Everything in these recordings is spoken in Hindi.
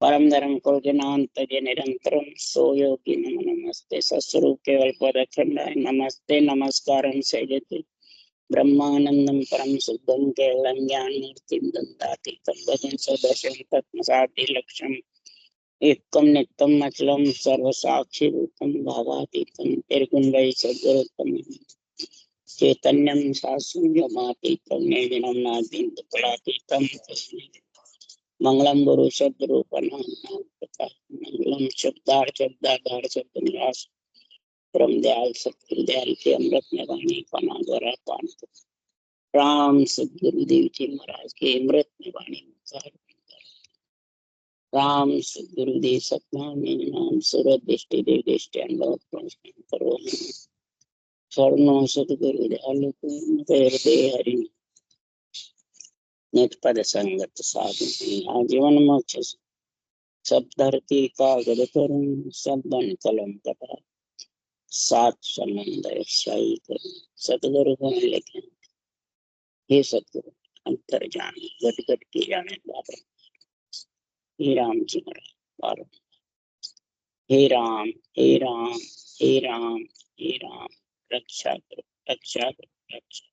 परम धर्म कुर्जनांत निरंतरम सो योगी नमो नमस्ते सस्वरूप केवल पद अखंडाय नमस्ते नमस्कारं सेजते ब्रह्मानंदम परम शुद्धम केवलम ज्ञान मूर्ति दंतातीतं भजन सदर्शन तत्मसाति लक्ष्यम एकम नित्यम अचलम सर्वसाक्षी रूपम भावातीतं निर्गुणवै सद्गुरुतम चैतन्यम शास्त्रमातीतं निर्विणं नादीन कलातीतं मंगलम गुरु शब्द रूपनाम मंगलम शब्दार शब्द निवास परम दयाल सत्य दयाल के अमृत में वाणी पना द्वारा पान राम सदगुरुदेव जी महाराज के अमृत में वाणी राम सदगुरुदेव सतनाम नाम सूरत दृष्टि देव दृष्टि अनुभव करो शरणों सदगुरु दयालु हृदय हरि नित पद संगत साधु आजीवन मोक्ष सब धरती का गद करूं सब बन कलम कटा सात समंदर शाही करूं सतगुरु को लिखे हे सतगुरु अंतर जाने गट गट की जाने बाबा हे राम जी महाराज हे राम हे राम हे राम हे राम रक्षा करो रक्षा करो रक्षा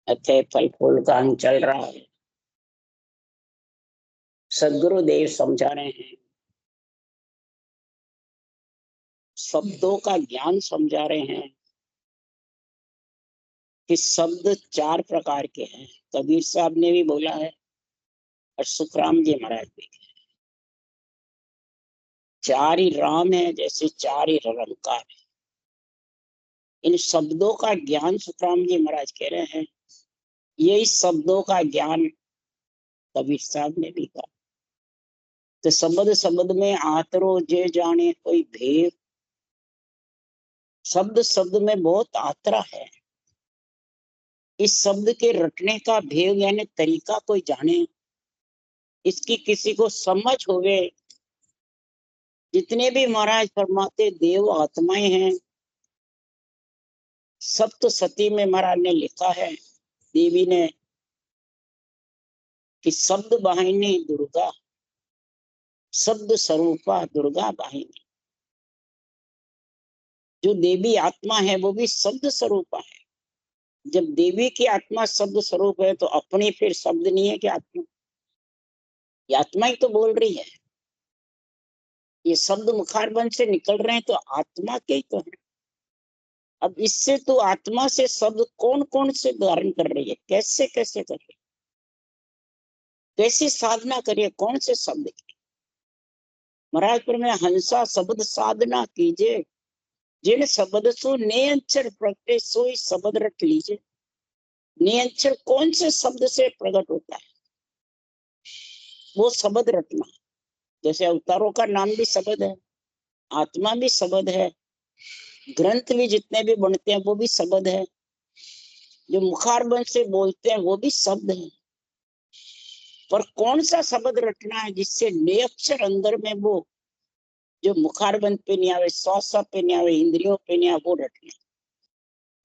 अथे फल फूल काम चल रहा है। सदगुरुदेव समझा रहे हैं, शब्दों का ज्ञान समझा रहे हैं कि शब्द चार प्रकार के हैं। कबीर साहब ने भी बोला है और सुखराम जी महाराज भी। चार ही राम है जैसे चार ही निरंकार है। इन शब्दों का ज्ञान सुखराम जी महाराज कह रहे हैं, यही शब्दों का ज्ञान कबीर साहब ने भी कहा। तो शब्द शब्द में आतरो जे जाने कोई भेद। शब्द शब्द में बहुत आतरा है। इस शब्द के रटने का भेद यानी तरीका कोई जाने, इसकी किसी को समझ होवे। जितने भी महाराज फरमाते देव आत्माएं हैं, सप्तशती में महाराज ने लिखा है, देवी ने, कि शब्द वाहिनी दुर्गा, शब्द स्वरूपा दुर्गा वाहिनी। जो देवी आत्मा है वो भी शब्द स्वरूपा है। जब देवी की आत्मा शब्द स्वरूप है तो अपनी फिर शब्द नहीं है कि आत्मा, ये आत्मा ही तो बोल रही है। ये शब्द मुखारबंद से निकल रहे हैं तो आत्मा के ही तो है। अब इससे तो आत्मा से शब्द कौन कौन से धारण कर रही है, कैसे कैसे कर रही है, कैसी साधना करिए, कौन से शब्द की। महाराज पर में हंसा शब्द साधना कीजिए, जिन शब्द सो नियंचर प्रगटे सोई शब्द रट लीजिए। नियंचर कौन से शब्द से प्रकट होता है, वो शब्द रटना। जैसे अवतारों का नाम भी शब्द है, आत्मा भी शब्द है, ग्रंथ भी जितने भी बनते हैं वो भी शब्द है, जो मुखारबंद से बोलते हैं वो भी शब्द है। पर कौन सा शब्द रटना है जिससे नियक्षर अंदर में वो जो मुखारबंद पे नहीं आवे, श्वास पे नहीं आवे, इंद्रियों पे नहीं आवे, वो रटना।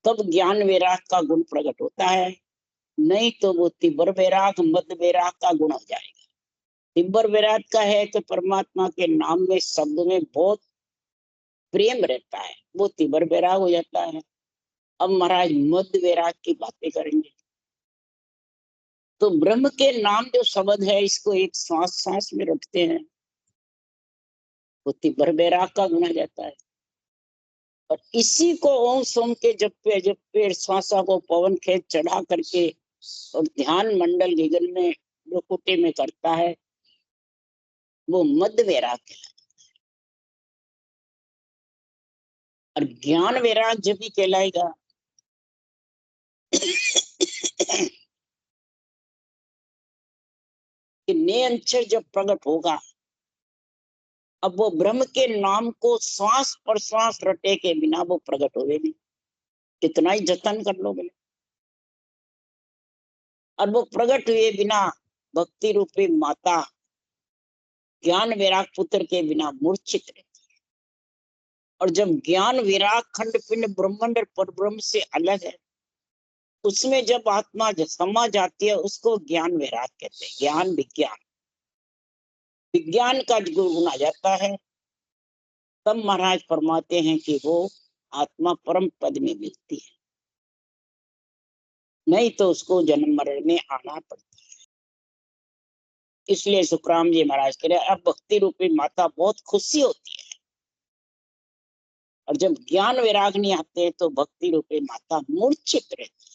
तब ज्ञान वैराग का गुण प्रकट होता है। नहीं तो वो तिब्बर वैराग मध्य वैराग का गुण हो जाएगा। तिब्बर वैराग का है कि परमात्मा के नाम में शब्द में बहुत प्रेम रहता है, वो तिब्बर वैराग हो जाता है। अब महाराज मध्य वैराग की बातें करेंगे। तो ब्रह्म के नाम जो शब्द है, इसको एक सांस सांस में रखते हैं, वो तिब्बर वैराग का गुण आ जाता है। और इसी को ओम सोम के जब श्वासा को पवन खेत चढ़ा करके और ध्यान मंडल गगन में ब्रकुटे में करता है, वो मध्य वैराग कहलाता है। और ज्ञान वैराग जब भी कहलाएगा कि नियंचर जब प्रकट होगा, अब वो ब्रह्म के नाम को श्वास पर श्वास रटे के बिना वो प्रकट होवे नहीं, कितना ही जतन कर लोगे। और वो प्रकट हुए बिना भक्ति रूपी माता ज्ञान वैराग पुत्र के बिना मूर्छित रहती है। और जब ज्ञान विराग खंड पिंड ब्रह्मांड पर ब्रह्म से अलग है, उसमें जब आत्मा समा जाती है उसको ज्ञान वैराग कहते हैं। ज्ञान विज्ञान, विज्ञान का गुण आ जाता है, तब महाराज फरमाते हैं कि वो आत्मा परम पद में मिलती है, नहीं तो उसको जन्म मरण में आना पड़ता है। इसलिए सुखराम जी महाराज कह रहे अब भक्ति रूपी माता बहुत खुशी होती है, और जब ज्ञान वैराग नहीं आते हैं तो भक्ति रूपी माता मूर्छित रहती है।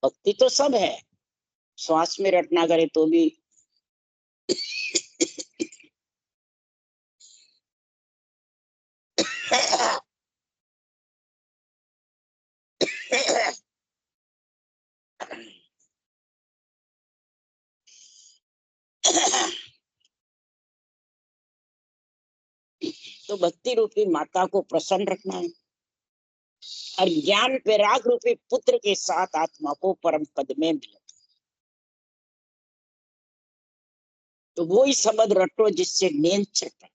भक्ति तो सब है, श्वास में रटना करे तो भी तो भक्ति रूपी माता को प्रसन्न रखना है, और ज्ञान वैराग रूपी पुत्र के साथ आत्मा को परम पद में मिले। तो वो ही शब्द रटो जिससे नींद छटे।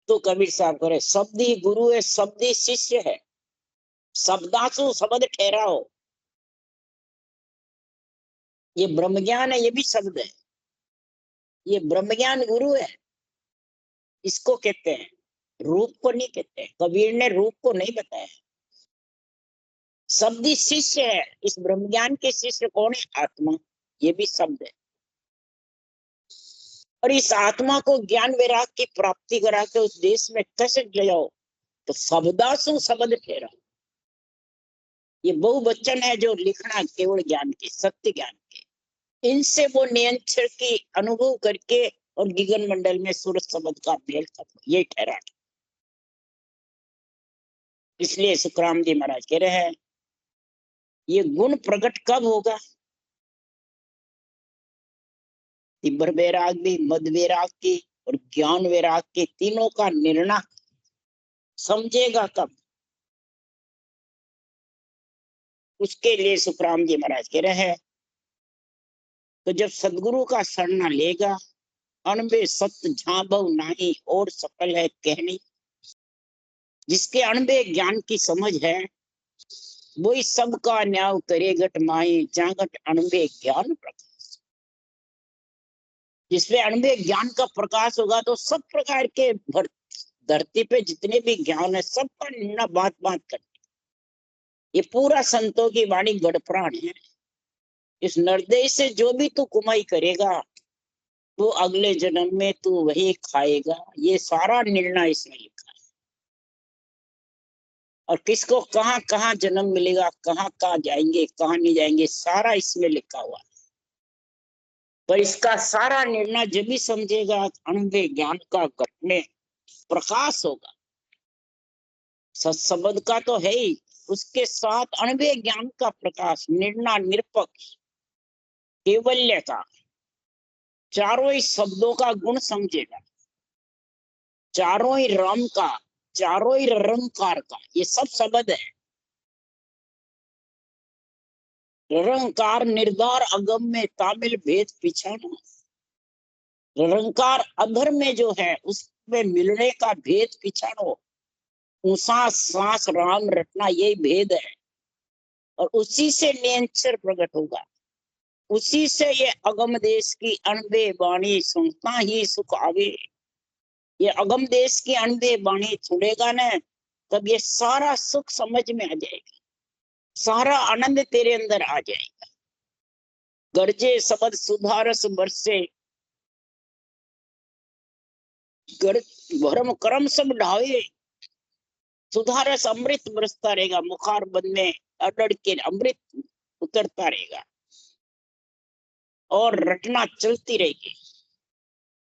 तो कबीर साहब करे शब्द ही गुरु है, शब्द ही शिष्य है, शब्दासु शब्द ठहराओ। ये ब्रह्म ज्ञान है, ये भी शब्द है, ये ब्रह्म ज्ञान गुरु है, इसको कहते हैं, रूप को नहीं कहते हैं। कबीर ने रूप को नहीं बताया। शब्द ही शिष्य है, इस ब्रह्म ज्ञान के शिष्य कौन है? आत्मा, ये भी शब्द है। और इस आत्मा को ज्ञान वैराग की प्राप्ति करा के उस देश में कैसे ले जाओ? तो शब्दासु शब्द ठहरा। ये बहुवचन है जो लिखना केवल ज्ञान के, सत्य ज्ञान के। इनसे वो नियंत्रण की अनुभव करके और गगन मंडल में सूरज शब्द का मेल कर, ये ठहरा। इसलिए सुखराम जी महाराज कह रहे हैं ये गुण प्रकट कब होगा? तीव्र वैराग भी, मद वैराग की और ज्ञान वैराग के तीनों का निर्णय समझेगा कब? उसके लिए सुखराम जी महाराज कह रहे हैं तो जब सदगुरु का शरण लेगा, अणबे सत्य झाबव नाही और सकल है कहनी। जिसके अणबे ज्ञान की समझ है वही सबका न्याय करे घट माई, जागट अणबे ज्ञान प्रकाश। जिसमें अणबे ज्ञान का प्रकाश होगा तो सब प्रकार के धरती पे जितने भी ज्ञान है सबका निर्णय बात बात कर। ये पूरा संतों की वाणी गढ़प्राण है। इस निर्देश से जो भी तू कमाई करेगा तो अगले जन्म में तू वही खाएगा, ये सारा निर्णय इसमें लिखा है। और किसको कहाँ कहाँ जन्म मिलेगा, कहाँ कहाँ जाएंगे, कहाँ नहीं जाएंगे, सारा इसमें लिखा हुआ है। पर इसका सारा निर्णय जब भी समझेगा अणुभे ज्ञान का घटने प्रकाश होगा। सत्संबंध का तो है ही, उसके साथ अणुभे ज्ञान का प्रकाश, निर्णय, निरपेक्ष, केवल्य का, चारों ही शब्दों का गुण समझेगा, चारों ही राम का, चारों ही निरंकार का, ये सब शब्द है। निरंकार निर्धार अगम में तामिल भेद पिछाना। निरंकार अधर में जो है उसमें मिलने का भेद पिछाड़ो। ऊंसा सांस राम रटना यही भेद है, और उसी से नियंत्रण प्रकट होगा। उसी से ये अगम देश की अणबे वाणी सुनता ही सुख आवे। ये अगम देश की अणबे वाणी सुनेगा ना, तब ये सारा सुख समझ में आ जाएगा, सारा आनंद तेरे अंदर आ जाएगा। गर्जे शब्द सुधारस बरसे, भरम कर्म सब ढावे। सुधारस अमृत बरसता रहेगा, मुखार बंद में अड़ड़ के अमृत उतरता रहेगा, और रटना चलती रहेगी,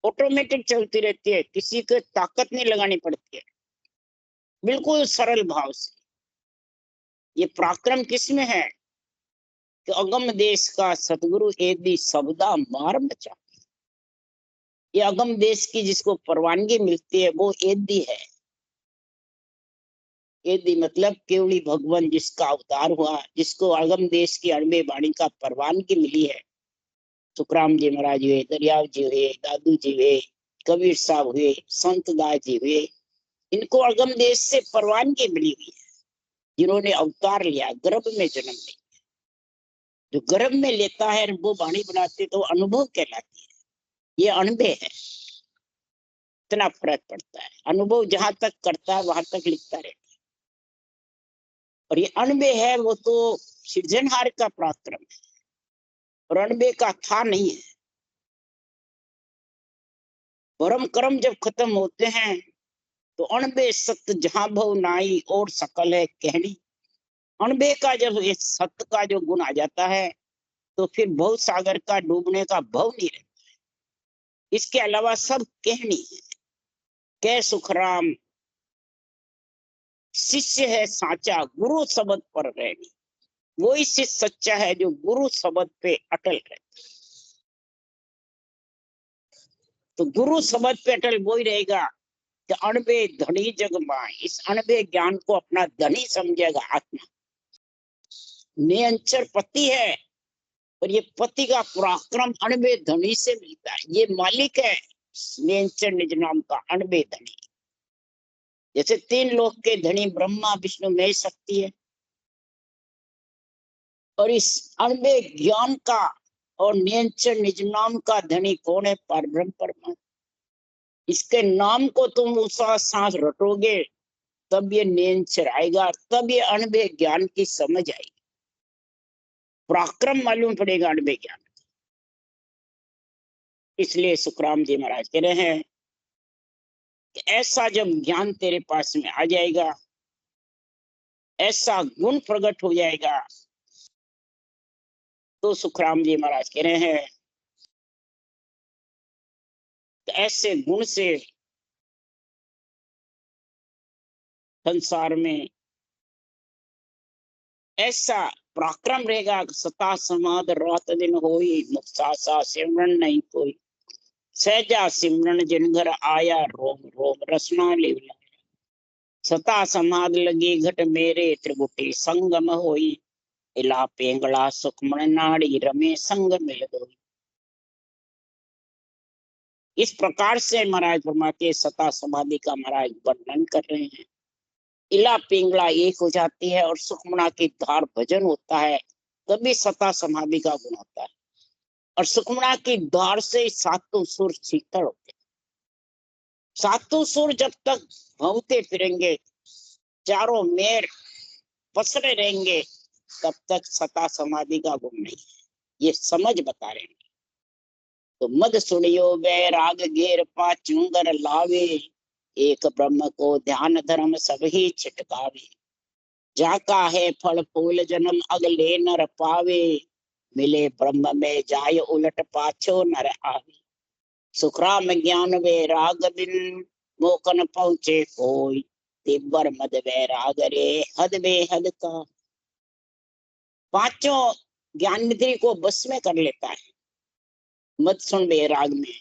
ऑटोमेटिक चलती रहती है, किसी को ताकत नहीं लगानी पड़ती है, बिल्कुल सरल भाव से। ये पराक्रम किसमें है कि अगम देश का सतगुरु एदी शब्दा मार बचा। ये अगम देश की जिसको परवानगी मिलती है वो एदी है। एदी मतलब केवली भगवान जिसका अवतार हुआ, जिसको अगम देश की अणबे वाणी का परवानगी मिली है। सुखराम जी महाराज हुए, दरियाव जी हुए, दादू जी हुए, कबीर साहब हुए, संत दास जी हुए, इनको अगम देश से परवानगी मिली हुई है। जिन्होंने अवतार लिया, गर्भ में जन्म लिया। जो गर्भ में लेता है वो वाणी बनाते तो अनुभव कहलाती है, ये अनुभव है। इतना फर्क पड़ता है, अनुभव जहां तक करता है वहां तक लिखता रहता है, और ये अनुभव है वो तो सृजनहार का पराक्रम है, और अनुभव का था नहीं है। परम कर्म जब खत्म होते हैं तो अणबे सत्य जहां भव नाई और सकल है कहनी। अणबे का जब ये सत्य का जो गुण आ जाता है तो फिर भव सागर का डूबने का भव नहीं रहता। इसके अलावा सब कहनी है। कह सुखराम शिष्य है साचा गुरु शब्द पर रहनी। वही शिष्य सच्चा है जो गुरु शब्द पे अटल रहता। तो गुरु शब्द पे अटल वही रहेगा कि अणबे धनी जग माए। इस अणबे ज्ञान को अपना धनी समझेगा आत्मा। निरंतर पति है, और ये पति का पराक्रम अणबे धनी से मिलता है। ये मालिक है निरंतर निज नाम का अणबे धनी। जैसे 3 लोक के धनी ब्रह्मा विष्णु महेश शक्ति है, और इस अणबे ज्ञान का और निरंतर निज नाम का धनी कौन है? परब्रह्म परमात्मा। इसके नाम को तुम उसा सांस रटोगे तब ये निरंतर आएगा, तब ये अणबे ज्ञान की समझ आएगी, पराक्रम मालूम पड़ेगा अणबे ज्ञान। इसलिए सुखराम जी महाराज कह रहे हैं कि ऐसा जब ज्ञान तेरे पास में आ जाएगा, ऐसा गुण प्रकट हो जाएगा, तो सुखराम जी महाराज कह रहे हैं कि ऐसे गुण से संसार में ऐसा पराक्रम रहेगा, सता समाध रात दिन होई, मुक्ता सा सिमरन नहीं कोई। सहजा सिमरन जिन घर आया, रोम रोम रसना लेवला। सता समाध लगी घट मेरे, त्रिगुटी संगम होई। इला पेंगला सुखमन नाड़ी, रमे संग मिल दोई। इस प्रकार से महाराज फरमाते सता समाधि का महाराज वर्णन कर रहे हैं। इला पिंगला एक हो जाती है और सुखमना की धार भजन होता है, तभी सता समाधि का गुण होता है। और सुखमना की धार से 7 सुर शीतल होते हैं। 7 सुर जब तक भवते फिरेंगे, चारों मेर पसरे रहेंगे, तब तक सता समाधि का गुण नहीं है। ये समझ बता रहे हैं। तो मद सुनियो वैराग घेर पाचुंगर लावे, एक ब्रह्म को ध्यान धर्म सब ही छिटकावे। जाका है फल फूल जन्म अगले नर पावे, मिले ब्रह्म में जाय उलट पाछो नर आवे। सुखराम ज्ञान वैराग बिन मोकन पहुंचे कोई, तिब्बर मद वैराग रे हद बेहद का। 5 ज्ञान निधि को बस में कर लेता है मद सुन वैराग में,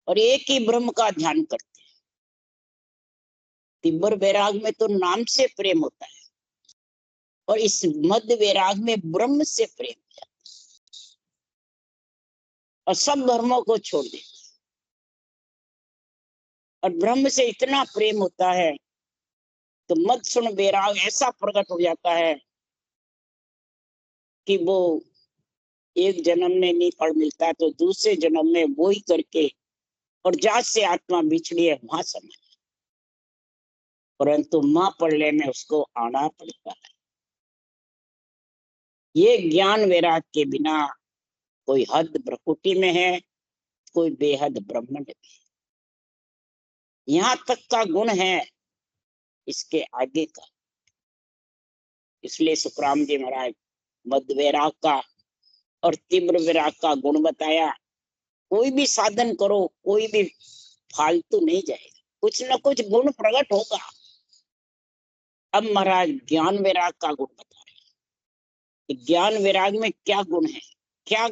और एक ही ब्रह्म का ध्यान करते हैं। तिब्बर वैराग में तो नाम से प्रेम होता है, और इस मध्य वैराग में ब्रह्म से प्रेम है, और सब धर्मों को छोड़ देता है। और ब्रह्म से इतना प्रेम होता है तो मत सुन वैराग ऐसा प्रकट हो जाता है कि वो एक जन्म में नहीं फल मिलता तो दूसरे जन्म में वो ही करके, और जहां से आत्मा बिछड़ी है वहां समय, परंतु मां पड़ने में उसको आना पड़ता है। ये ज्ञान वैराग के बिना कोई हद प्रकृति में है, कोई बेहद ब्रह्मांड में। यहाँ तक का गुण है, इसके आगे का। इसलिए सुखराम जी महाराज मध्य वैराग का और तीव्र वैराग का गुण बताया। कोई भी साधन करो, कोई भी फालतू नहीं जाएगा, कुछ न कुछ गुण प्रकट होगा। अब महाराज ज्ञान वैराग का गुण बता रहे हैं। ज्ञान वैराग में क्या गुण है, क्या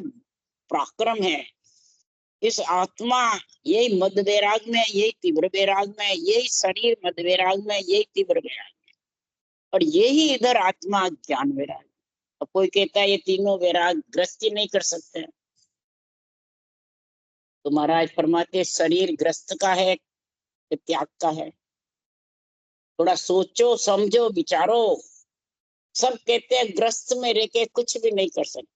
पराक्रम है। इस आत्मा यही मध्य वैराग में, यही तीव्र वैराग में, यही शरीर मध्य वैराग में, यही तीव्र वैराग में, और यही इधर आत्मा ज्ञान वैराग। अब कोई कहता है ये तीनों वैराग ग्रस्ती नहीं कर सकते, तो महाराज फरमाते शरीर ग्रस्त का है कि त्याग का है। थोड़ा सोचो समझो विचारो, सब कहते हैं ग्रस्त में रह के कुछ भी नहीं कर सकते।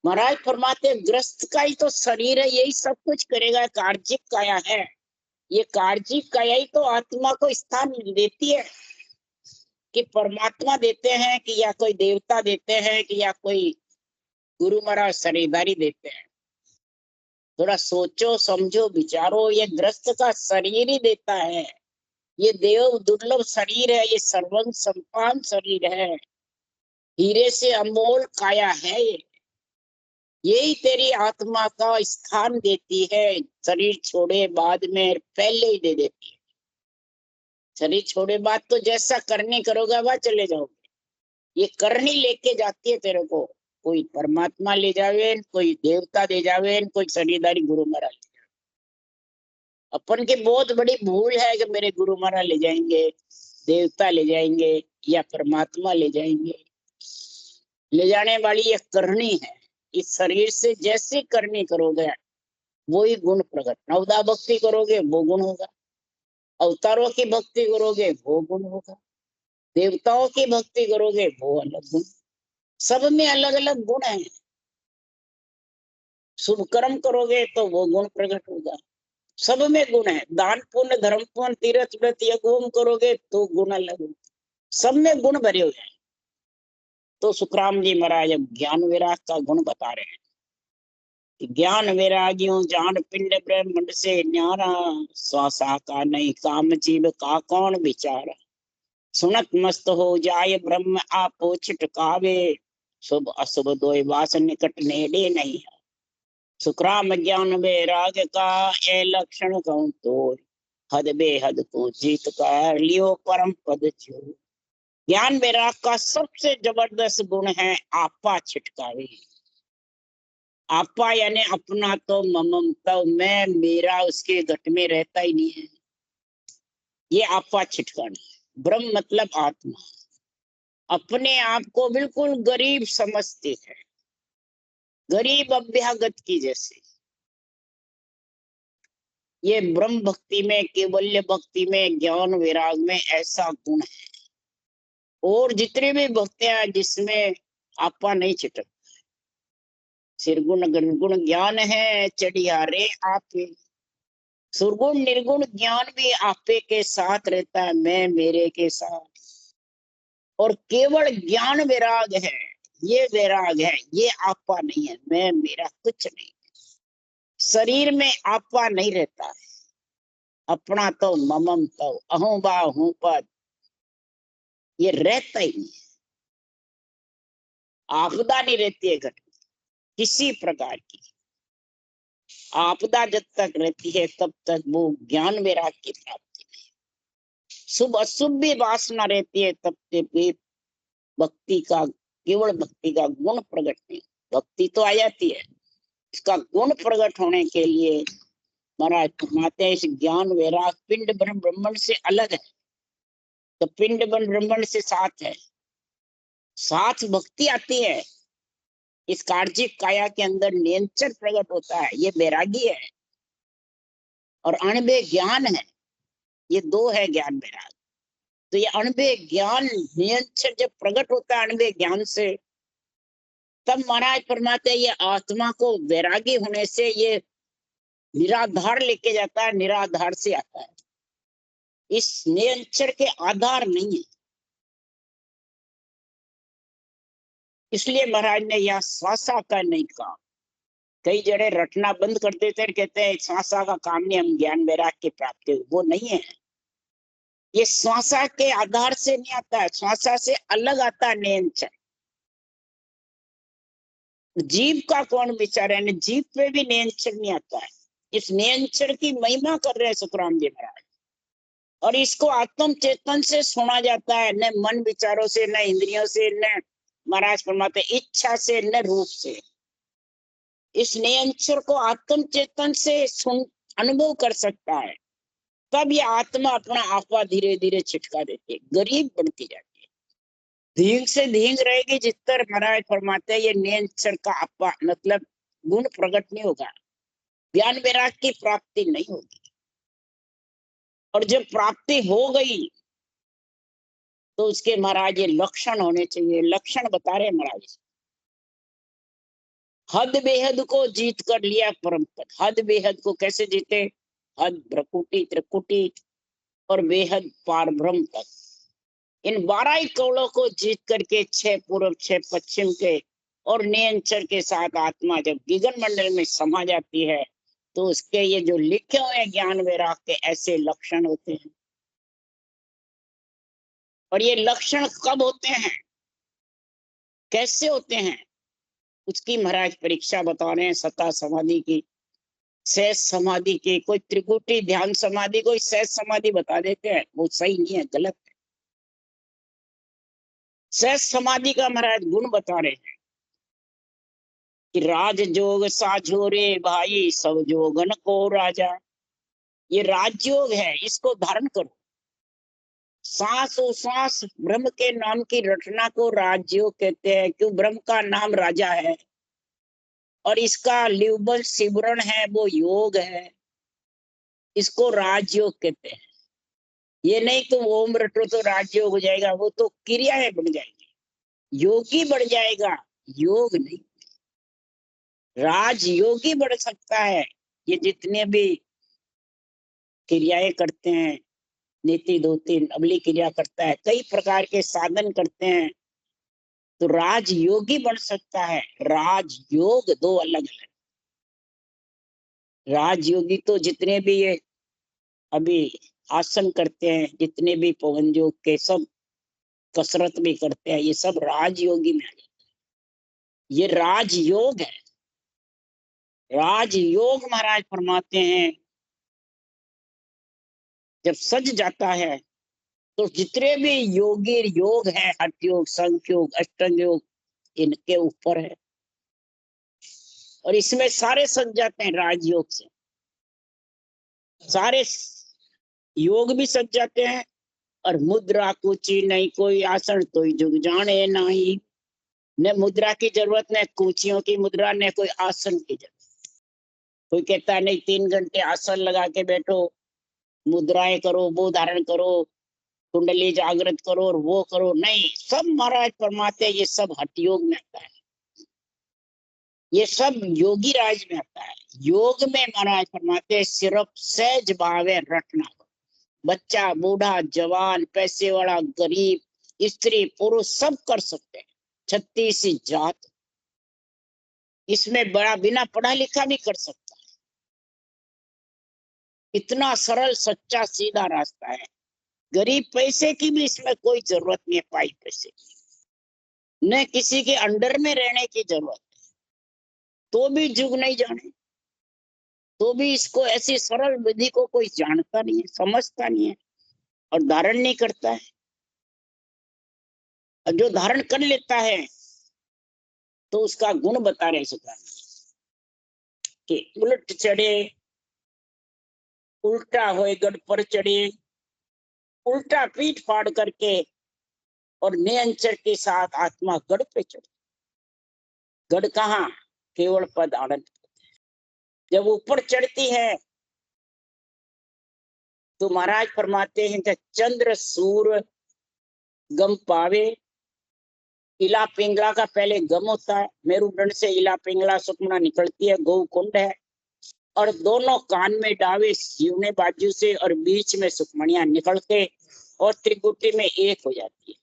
महाराज फरमाते हैं ग्रस्त का ही तो शरीर है, यही सब कुछ करेगा। कार्जिक काया है, ये कार्जिक काया ही तो आत्मा को स्थान देती है। कि परमात्मा देते हैं कि या कोई देवता देते हैं कि या कोई गुरु महाराज शरीरदारी देते हैं। थोड़ा सोचो समझो विचारो, ये ग्रस्त का शरीर ही देता है। ये देव दुर्लभ शरीर है, ये सर्वंग संपान शरीर है, हीरे से अनमोल काया है ये। यही तेरी आत्मा का स्थान देती है। शरीर छोड़े बाद में पहले ही दे देती है। शरीर छोड़े बाद तो जैसा करनी करोगे वह चले जाओगे। ये करनी लेके जाती है तेरे को। कोई परमात्मा ले जावे, कोई देवता दे जावे, कोई शरीरदारी गुरु महाराज ले जावे। अपन की बहुत बड़ी भूल है कि मेरे गुरु महाराज ले जाएंगे, देवता ले जाएंगे या परमात्मा ले जाएंगे। ले जाने वाली ये करनी है। इस शरीर से जैसे करनी करोगे वही गुण प्रकट। नवदा भक्ति करोगे वो गुण होगा, अवतारों की भक्ति करोगे वो गुण होगा, देवताओं की भक्ति करोगे वो अलग गुण। सब में अलग अलग गुण है। शुभ कर्म करोगे तो वो गुण प्रकट होगा। सब में गुण है। दान पुण्य धर्म पुण्य तीर्थ व्रत यज्ञ होम करोगे तो गुण अलग होगा। सब में गुण भरे हुए हैं। तो सुखराम जी महाराज अब ज्ञान विराग का गुण बता रहे हैं कि ज्ञान वैरागियों जान पिंड ब्रह्मंड से न्यारा, स्वासा का नहीं काम जीव का कौन विचारा। सुनत मस्त हो जाय ब्रह्म आपो छिटकावे, शुभ अशुभ दोय वास निकट नेड़े नहीं है। सुखराम ज्ञान वैराग का ए लक्षण कहूं तो, हद बेहद को जीत कर लियो परम पद जो। ज्ञान वैराग का सबसे जबरदस्त गुण है आपा छिटकावे। आपा यानी अपना तो ममम तो मैं मेरा उसके घट में रहता ही नहीं है। ये आपा छिटकाना। ब्रह्म मतलब आत्मा। अपने आप को बिल्कुल गरीब समझते हैं, गरीब अभ्यागत की जैसे। ये ब्रह्म भक्ति में, केवल्य भक्ति में, ज्ञान वैराग में ऐसा गुण है। और जितने भी भक्तियां हैं जिसमें आपा नहीं छिटक। सिरगुण निर्गुण ज्ञान है चढ़ियारे आपे। सुरगुण निर्गुण ज्ञान भी आपे के साथ रहता है, मैं मेरे के साथ। और केवल ज्ञान वैराग है, ये वैराग है, ये आपा नहीं है। मैं मेरा कुछ नहीं। शरीर में आपा नहीं रहता है। अपना तो ममम तो अहूं बा हूं पद ये रहता ही नहीं। आपदा नहीं रहती है घट किसी प्रकार की। आपदा जब तक रहती है तब तक वो ज्ञान वैराग की प्राप्ति नहीं। शुभ अशुभ भी वासना रहती है तब तक भी भक्ति का, केवल भक्ति का गुण प्रकट नहीं। भक्ति तो आ जाती है, इसका गुण प्रकट होने के लिए महाराज फरमाते हैं इस ज्ञान वैराग पिंड ब्रह्मंड से अलग है। तो पिंड ब्रह्मंड से साथ है, साथ भक्ति आती है। इस कार्जिक काया के अंदर नियंत्रण प्रकट होता है, ये वैरागी है। और अणबे ज्ञान है, ये दो है ज्ञान वैराग। तो ये अणबे ज्ञान नियंत्रण जब प्रकट होता है अणबे ज्ञान से, तब महाराज फरमाते हैं ये आत्मा को वैरागी होने से ये निराधार लेके जाता है, निराधार से आता है। इस नियंत्रण के आधार नहीं है। इसलिए महाराज ने यह श्वासा का नहीं कहा। कई जड़े रटना बंद कर देते हैं, कहते हैं श्वासा का काम नहीं, हम ज्ञान वैराग की प्राप्ति। वो नहीं है। ये श्वासा के आधार से नहीं आता है, श्वासा से अलग आता है नियंत्रण। जीव का कौन विचार है, जीव पे भी नियंत्रण नहीं आता है। इस नियंत्रण की महिमा कर रहे हैं सुखराम जी महाराज। और इसको आत्म चेतन से सुना जाता है, न मन विचारों से, न इंद्रियों से, न महाराज फरमाते इच्छा से, न रूप से। इस नियंत्रण को आत्म चेतन से सुन अनुभव कर सकता है। तब ये आत्मा अपना आपा धीरे धीरे छिटका देती है, गरीब बनती जाती है। धींग से धींग रहेगी जिस तरह महाराज फरमाते हैं ये नियंत्रण का आपा मतलब गुण प्रकट नहीं होगा, ज्ञान वैराग की प्राप्ति नहीं होगी। और जब प्राप्ति हो गई तो उसके महाराज ये लक्षण होने चाहिए। लक्षण बता रहे महाराज, हद बेहद को जीत कर लिया परम पद। हद बेहद को कैसे जीते? हद भ्रकुटी त्रिकुटी और बेहद पार ब्रह्म तक, इन 12 ही कौलों को जीत करके 6 पूर्व 6 पश्चिम के और नियंचर के साथ आत्मा जब गगन मंडल में समा जाती है, तो उसके ये जो लिखे हुए ज्ञान वैराग के ऐसे लक्षण होते हैं। और ये लक्षण कब होते हैं, कैसे होते हैं, उसकी महाराज परीक्षा बता रहे हैं। सता समाधि की, सहज समाधि की, कोई त्रिकुटी ध्यान समाधि, कोई सहज समाधि बता देते हैं, वो सही नहीं है, गलत है। सहज समाधि का महाराज गुण बता रहे हैं कि राज जोग साझो रे भाई, सब जोगन को राजा। ये राजयोग है, इसको धारण करो। सांस सांस ब्रह्म के नाम की रचना को राजयोग कहते हैं। क्यों? ब्रह्म का नाम राजा है और इसका लिवबल सिमरण है, वो योग है, इसको राजयोग कहते हैं। ये नहीं तुम ओम रटो तो राजयोग हो जाएगा, वो तो क्रियाएं बन जाएगी, योगी बढ़ जाएगा, योग नहीं। राजयोगी बढ़ सकता है। ये जितने भी क्रियाएं करते हैं, नीति 2-3 अगली क्रिया करता है, कई प्रकार के साधन करते हैं, तो राजयोगी बन सकता है। राजयोग दो अलग अलग। राजयोगी तो जितने भी ये अभी आसन करते हैं, जितने भी पवन योग के सब कसरत भी करते हैं, ये सब राजयोगी में आ जाते हैं। ये राजयोग है। राजयोग महाराज फरमाते हैं जब सज जाता है, तो जितने भी योगी योग है, हठ योग, संख्य योग, अष्टांग योग, इनके ऊपर है। और इसमें सारे सज जाते हैं राजयोग से, सारे योग भी सज जाते हैं। और मुद्रा कुची नहीं कोई आसन, तो जुग जाने नहीं। न मुद्रा की जरूरत, न कुचियों की मुद्रा, न कोई आसन की जरूरत। कोई कहता है नहीं 3 घंटे आसन लगा के बैठो, मुद्राएं करो, वो धारण करो, कुंडली जागृत करो और वो करो, नहीं। सब महाराज फरमाते ये सब हठ योग में आता है, ये सब योगी राज में आता है। योग में महाराज फरमाते सिर्फ सहज भावे रटना। बच्चा, बूढ़ा, जवान, पैसे वाला, गरीब, स्त्री, पुरुष सब कर सकते हैं। 36 जात, इसमें बड़ा बिना पढ़ा लिखा भी कर सकता है। इतना सरल सच्चा सीधा रास्ता है। गरीब पैसे की भी इसमें कोई जरूरत नहीं है, पाई पैसे की, न किसी के अंडर में रहने की जरूरत है। तो भी जुग नहीं जाने, तो भी इसको ऐसी सरल विधि को कोई जानता नहीं है, समझता नहीं है और धारण नहीं करता है। और जो धारण कर लेता है तो उसका गुण बता रहे सुखा कि उलट चढ़े, उल्टा होए गढ़ पर चढ़े, उल्टा पीठ फाड़ करके और नियंचर के साथ आत्मा गढ़ पे चढ़े। गढ़ कहाँ? केवल पद आनंद। जब ऊपर चढ़ती है तो महाराज फरमाते हैं कि चंद्र सूर गम पावे। इला पिंगला का पहले गम होता है, मेरुदंड से इला पिंगला सुखमना निकलती है, गौ कुंड है, और दोनों कान में डावे सिवने बाजू से, और बीच में सुखमणियां निकल के और त्रिकुटी में एक हो जाती है।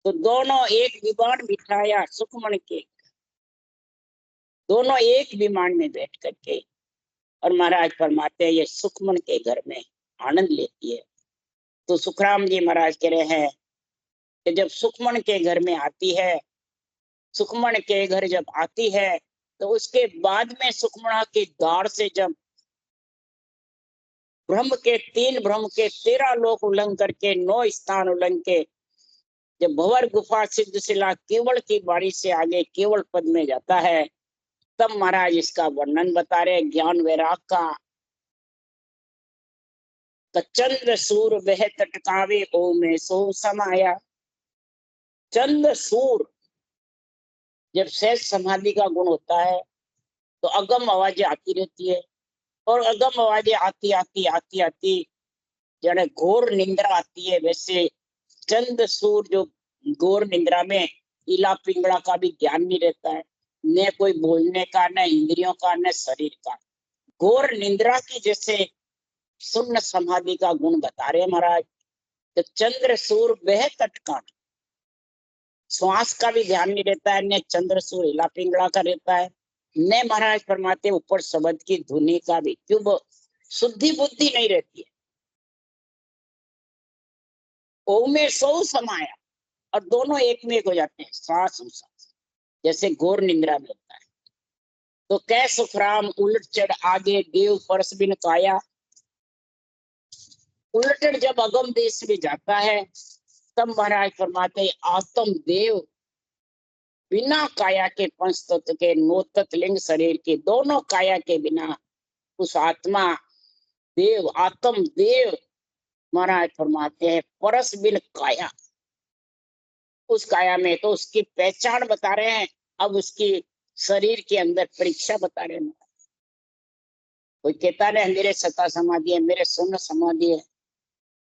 तो दोनों एक विमान बिठाया सुखमण के, दोनों एक विमान में बैठ करके, और महाराज फरमाते हैं ये सुखमण के घर में आनंद लेती है। तो सुखराम जी महाराज कह रहे हैं कि जब सुखमण के घर में आती है, सुखमण के घर जब आती है, तो उसके बाद में सुखमणा की द्वार से जब ब्रह्म के 3 ब्रह्म के 13 लोक उल्लंघ करके 9 स्थान उल्लंघ के जब भंवर गुफा सिद्ध शिला केवल की बाड़ी से आगे केवल पद में जाता है, तब महाराज इसका वर्णन बता रहे ज्ञान वैराग का। चंद्र सूर वह तटकावे ओमे सो समाया। चंद्र सूर जब सहज समाधि का गुण होता है तो अगम आवाजें आती रहती है, और अगम आवाजें आती आती आती आती जाने घोर निंद्रा आती है, वैसे चंद सूर जो घोर निद्रा में इला पिंगला का भी ज्ञान नहीं रहता है, न कोई बोलने का, न इंद्रियों का, न शरीर का। घोर निद्रा की जैसे शून्य समाधि का गुण बता रहे महाराज। तो चंद्र सूर बह तटकान, श्वास का भी ध्यान नहीं रहता है, न चंद्र सूर हिला पिंगला का रहता है, न महाराज फरमाते ऊपर शब्द की धुनी का भी, क्यों वो शुद्धि बुद्धि नहीं रहती है। ओम में सौ समाया और दोनों एक में एक हो जाते हैं, श्वास श्वास, जैसे घोर निंद्रा में होता है। तो कै सुखराम उलट चढ़ आगे देव परस बिन काया। उलट जब अगम देश में जाता है तब महाराज फरमाते आत्म देव बिना काया के पंच तत्व के नौ तत्व लिंग शरीर के, दोनों काया के बिना उस आत्मा देव आत्म देव महाराज फरमाते हैं परस बिन काया, उस काया में। तो उसकी पहचान बता रहे हैं, अब उसकी शरीर के अंदर परीक्षा बता रहे हैं। कोई कहता है मेरे सता समाधि है, मेरे शून्य समाधि है,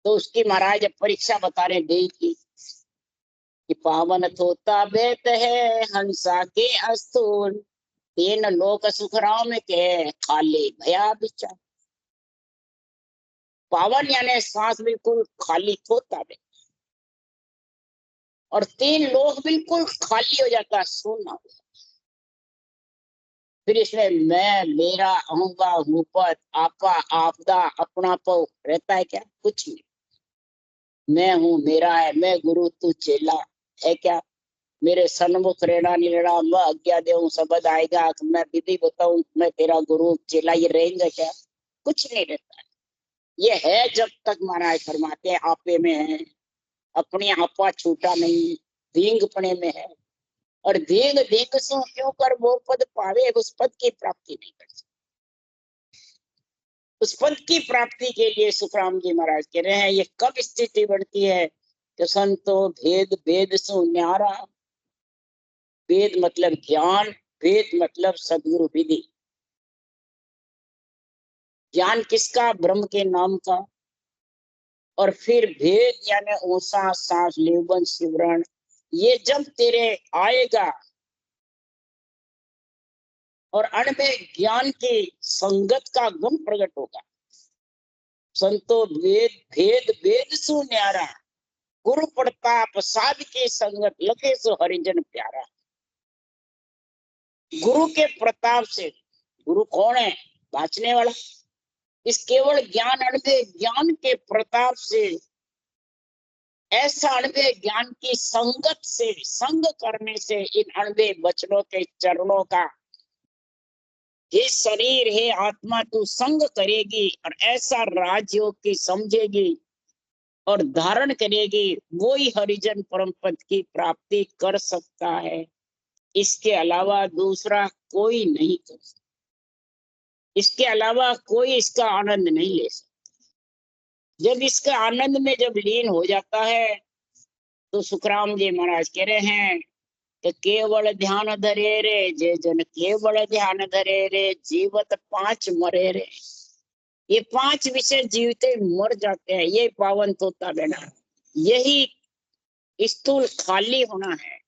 तो उसकी महाराज परीक्षा बता रहे देह की कि पावन थोता बेत है हंसा के अस्तूल, तीन लोक सुखराम में के खाली भया विचार। पावन यानी सांस बिल्कुल खाली थोता बेत, और तीन लोग बिल्कुल खाली हो जाता है, सुनना। फिर इसमें मैं मेरा अहूंगा हुपत आपा आपदा अपना पो रहता है क्या? कुछ नहीं। मैं हूँ मेरा है, मैं गुरु तू चेला है क्या? मेरे सन्मुख रेड़ा निरेड़ा, मैं आज्ञा देऊं शब्द आएगा, मैं विधि बताऊं मैं तेरा गुरु चेला, ये रहेंगे क्या? कुछ नहीं रहता है। ये है जब तक महाराज फरमाते हैं आपे में है, अपने आपा छूटा नहीं, धींगपणे में है। और धींग धींग सो क्यों कर वो पद पावे, उस पद की प्राप्ति नहीं कर सकते। उस पद की प्राप्ति के लिए सुखराम जी महाराज कह रहे हैं ये कब स्थिति बढ़ती है कि संतो भेद भेद सो न्यारा। वेद मतलब ज्ञान, वेद मतलब सदगुरु विधि। ज्ञान किसका? ब्रह्म के नाम का। और फिर भेद यानी ऊषा सांस लेवन शिवरण, ये जब तेरे आएगा और अणमेय ज्ञान की संगत का गुण प्रकट होगा। संतो वेद भेद वेद सु न्यारा, गुरु प्रताप साध के संगत लखे सो हरिजन प्यारा। गुरु के प्रताप से, गुरु कौन है? बांचने वाला। इस केवल ज्ञान अणमेय ज्ञान के प्रताप से, ऐसा अणमेय ज्ञान की संगत से, संग करने से इन अणमेय वचनों के चरणों का, हे शरीर हे आत्मा तू संग करेगी और ऐसा राजयोग की समझेगी और धारण करेगी, वो ही हरिजन परम पद की प्राप्ति कर सकता है। इसके अलावा दूसरा कोई नहीं कर सकता, इसके अलावा कोई इसका आनंद नहीं ले सकता। जब इसका आनंद में जब लीन हो जाता है तो सुखराम जी महाराज कह रहे हैं कि केवल ध्यान धरे रे जे जन, केवल ध्यान धरे रे जीवत पांच मरे रे। ये पांच विषय जीवते मर जाते हैं, ये पावन तोता बना, यही स्थूल खाली होना है।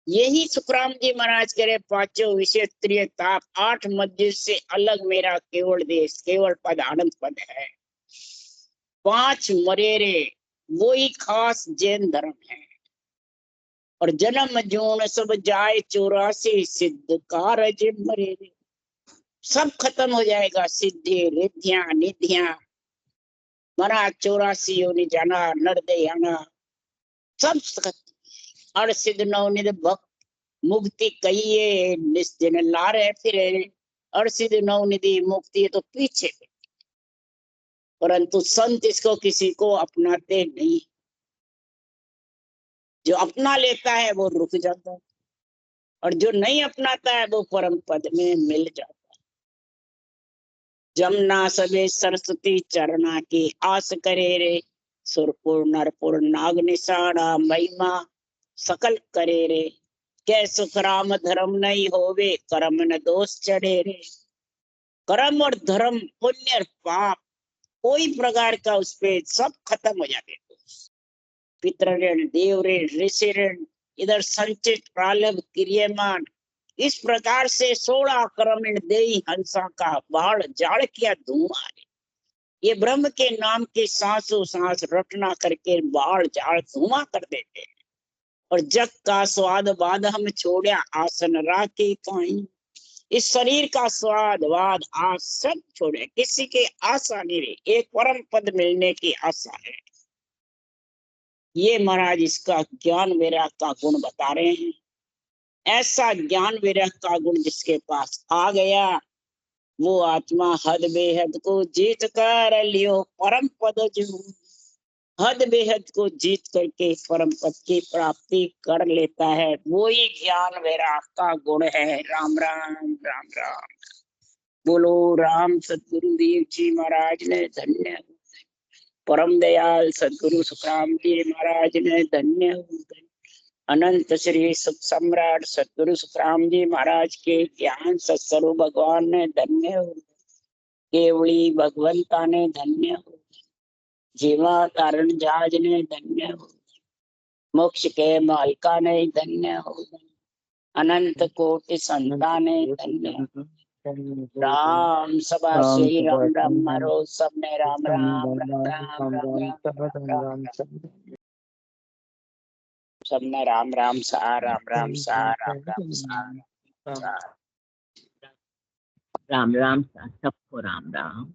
यही सुखराम जी महाराज कह रहे पांचों विषय त्रिय ताप आठ मध्य से अलग मेरा केवल देश, केवल पद आनंद पद है। पांच मरेरे वो ही खास जैन धर्म है। और जन्म जून सब जाए 84 सिद्ध कारज मरेरे, सब खत्म हो जाएगा। सिद्धि रिद्धियां निधियां मरा 84 योनि जाना नरदे आना, सब खत्म। और सिद्ध नवनिध भक्त मुक्ति कहिए निस्दिन लारे फिरे, और सिद्ध नवनिधि मुक्ति तो पीछे, परंतु संत इसको किसी को अपनाते नहीं। जो अपना लेता है वो रुक जाता है, और जो नहीं अपनाता है वो परम पद में मिल जाता है। जमुना सबे सरस्वती चरना की आस करे रे, सुरपुर नरपुर नाग निशाना महिमा सकल करे रे। कै सुख राम धर्म नहीं होवे, कर्म न दोष चढ़े रे। कर्म और धर्म पुण्य और पाप कोई प्रकार का उस पे सब खत्म हो जाते। पितृ ऋण, देव ऋण, ऋषि ऋण, इधर संचित प्रारब्ध क्रियमान, इस प्रकार से 16 क्रमण देई हंसा का बाढ़ जाड़ किया धुआं। ये ब्रह्म के नाम की सांसों सांस रटना करके बाढ़ जाड़ धुआं कर देते हैं। और जग का स्वाद बाद हम छोड़ा आसन राखे काई, इस शरीर का स्वाद वाद आज सब छोड़े, किसी के आशा नहीं रही, एक परम पद मिलने की आशा है। ये महाराज इसका ज्ञान वैराग का गुण बता रहे हैं। ऐसा ज्ञान वैराग का गुण जिसके पास आ गया, वो आत्मा हद बेहद को जीत कर लियो परम पद जो, हद बेहद को जीत करके परम पद की प्राप्ति कर लेता है, वो ही ज्ञान वैराग का गुण है। राम राम राम राम। बोलो राम सदगुरु देव जी महाराज ने धन्य, परम दयाल सदगुरु सुखराम जी महाराज ने धन्य, अनंत श्री सुख सम्राट सदगुरु सुखराम जी महाराज के ज्ञान सत्स्वरूप भगवान ने धन्य, केवली भगवंता ने धन्य, जीवा कारण जहाज ने धन्य, मोक्ष के मालिका ने धन्य, अनंत कोटि संता ने धन्य। राम सभा श्री राम राम मारो सबने राम राम राम राम राम राम, सबने राम राम सा राम राम सा राम राम सा राम राम सा सबको राम राम।